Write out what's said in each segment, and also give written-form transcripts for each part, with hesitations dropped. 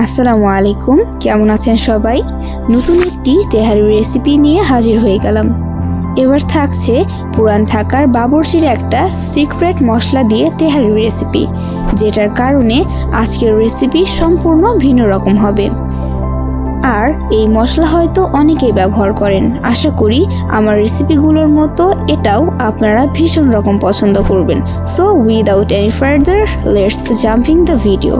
আসসালামু আলাইকুম, কেমন আছেন সবাই? নতুন একটি তেহারি রেসিপি নিয়ে হাজির হয়ে গেলাম। এবার থাকছে পুরান ঢাকার বাবুর্চির একটা সিক্রেট মশলা দিয়ে তেহারি রেসিপি, যেটার কারণে আজকের রেসিপি সম্পূর্ণ ভিন্ন রকম হবে। আর এই মশলা হয়তো অনেকেই ব্যবহার করেন। আশা করি আমার রেসিপিগুলোর মতো এটাও আপনারা ভীষণ রকম পছন্দ করবেন। So without any further, let's jumping the video.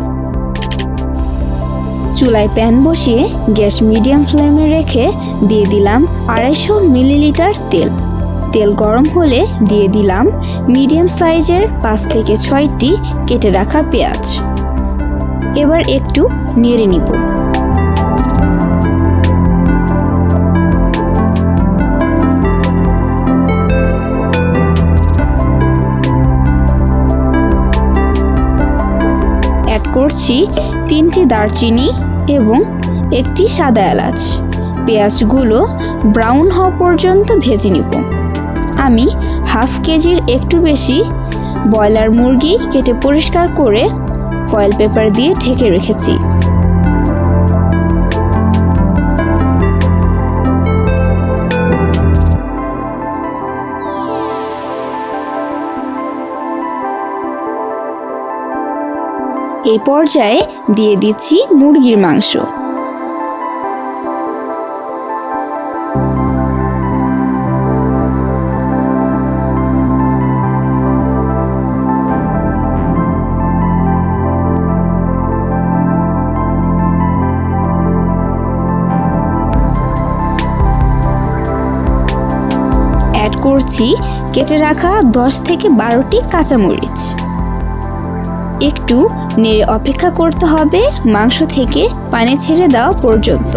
চুলায় প্যান বসিয়ে গ্যাস মিডিয়াম ফ্লেমে রেখে দিয়ে দিলাম 250 মিলিলিটার তেল। তেল গরম হলে দিয়ে দিলাম মিডিয়াম সাইজের 5 থেকে 6টি কেটে রাখা পেঁয়াজ। এবার একটু নেড়ে নিব। অ্যাড করছি 3টি দারচিনি এবং একটি সাদা এলাচ। পেঁয়াজগুলো ব্রাউন হওয়া পর্যন্ত ভেজে নিব। আমি হাফ কেজির একটু বেশি ব্রয়লার মুরগি কেটে পরিষ্কার করে ফয়েল পেপার দিয়ে ঢেকে রেখেছি। এই পর্যায়ে দিয়ে দিচ্ছি মুরগির মাংস। অ্যাড করছি কেটে রাখা 10 থেকে 12টি কাঁচামরিচ। একটু নেড়ে অপেক্ষা করতে হবে মাংস থেকে পানি ছেড়ে দেওয়া পর্যন্ত।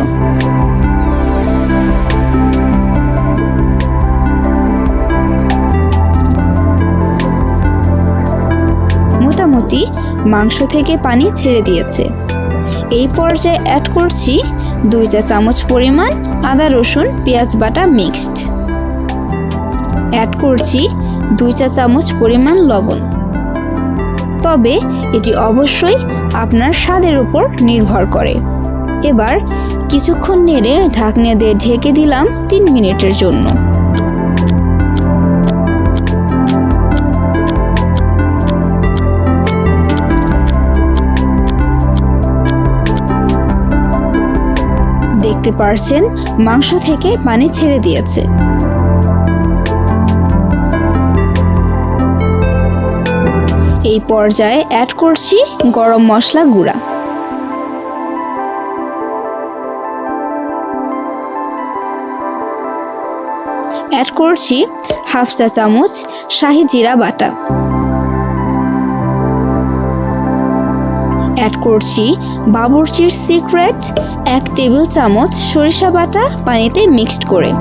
মোটামুটি মাংস থেকে পানি ছেড়ে দিয়েছে। এই পর্যায়ে অ্যাড করছি 2 চা চামচ পরিমাণ আদা রসুন পেঁয়াজ বাটা মিক্সড। অ্যাড করছি 2 চা চামচ পরিমাণ লবণ। তবে এটি অবশ্যই আপনার স্বাদের উপর নির্ভর করে। এবার কিছুক্ষণ নেড়ে ঢাকনা দিয়ে ঢেকে দিলাম 3 মিনিটের জন্য। দেখতে পাচ্ছেন মাংস থেকে পানি ছেড়ে দিয়েছে। এই পর্যায়ে অ্যাড করছি গরম মশলা গুঁড়া। অ্যাড করছি হাফ চা চামচ শাহি জিরা বাটা। অ্যাড করছি বাবুর্চির সিক্রেট 1 টেবিল চামচ সরিষা বাটা পানিতে মিক্সড করে।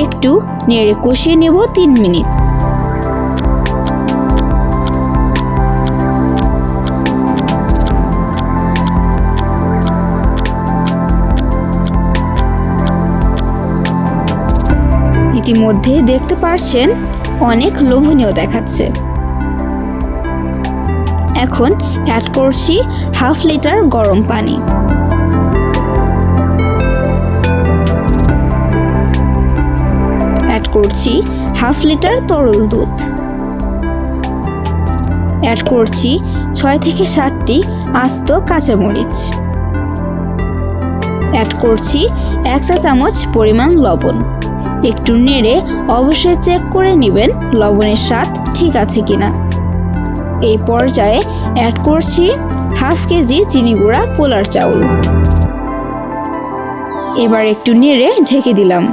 একটু নেড়ে কষিয়ে নেব 3 মিনিট। ইতিমধ্যে দেখতে পাচ্ছেন অনেক লোভনীয় দেখাচ্ছে। এখন অ্যাড করছি হাফ লিটার গরম পানি। অ্যাড করছি হাফ লিটার তরল দুধ। অ্যাড করছি 6 থেকে 7টি আস্ত কাঁচামরিচ। অ্যাড করছি 1 চা চামচ পরিমাণ লবণ। একটু নেড়ে অবশ্যই চেক করে নেবেন লবণের স্বাদ ঠিক আছে কিনা। এই পর্যায়ে অ্যাড করছি হাফ কেজি চিনি গুঁড়া পোলার চাউল। এবার একটু নেড়ে ঢেকে দিলাম।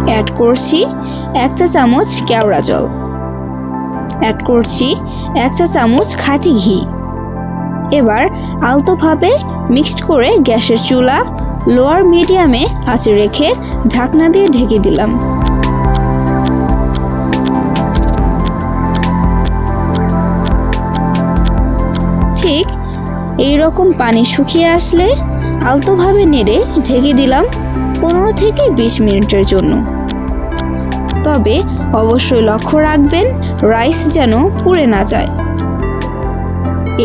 অ্যাড করছি 1 চা চামচ কেওড়া জল। অ্যাড করছি 1 চা চামচ খাঁটি ঘি। এবার আলতোভাবে মিক্সড করে গ্যাসের চুলা লোয়ার মিডিয়ামে আঁচে রেখে ঢাকনা দিয়ে ঢেকে দিলাম। ঠিক এই রকম পানি শুকিয়ে আসলে আলতোভাবে নেড়ে ঢেকে দিলাম 15 থেকে 20 মিনিটের জন্য। তবে অবশ্যই লক্ষ্য রাখবেন রাইস যেন পুড়ে না যায়।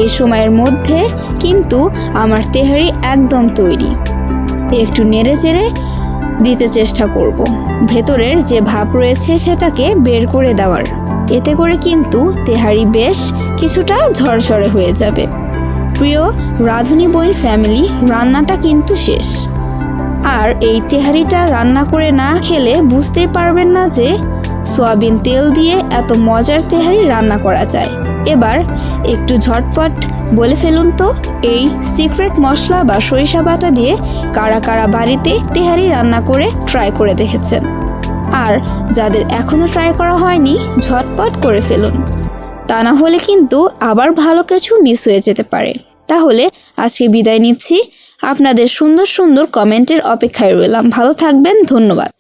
এই সময়ের মধ্যে কিন্তু আমার তেহারি একদম তৈরি। একটু নেড়ে চেড়ে দিতে চেষ্টা করব ভেতরের যে ভাপ রয়েছে সেটাকে বের করে দেওয়ার। এতে করে কিন্তু তেহারি বেশ কিছুটা ঝরঝরে হয়ে যাবে। প্রিয় রাঁধুনি বোন ফ্যামিলি, রান্নাটা কিন্তু শেষ। আর এই তেহারিটা রান্না করে না খেলে বুঝতেই পারবেন না যে সয়াবিন তেল দিয়ে এত মজার তেহারি রান্না করা যায়। এবার একটু ঝটপট বলে ফেলুন তো, এই সিক্রেট মশলা বা সরিষা বাটা দিয়ে কারা কারা বাড়িতে তেহারি রান্না করে ট্রাই করে দেখেছেন? আর যাদের এখনও ট্রাই করা হয়নি ঝটপট করে ফেলুন, তা না হলে কিন্তু আবার ভালো কিছু মিস হয়ে যেতে পারে। তাহলে আজকে বিদায় নিচ্ছি। আপনাদের সুন্দর সুন্দর কমেন্টের অপেক্ষায় রইলাম। ভালো থাকবেন, ধন্যবাদ।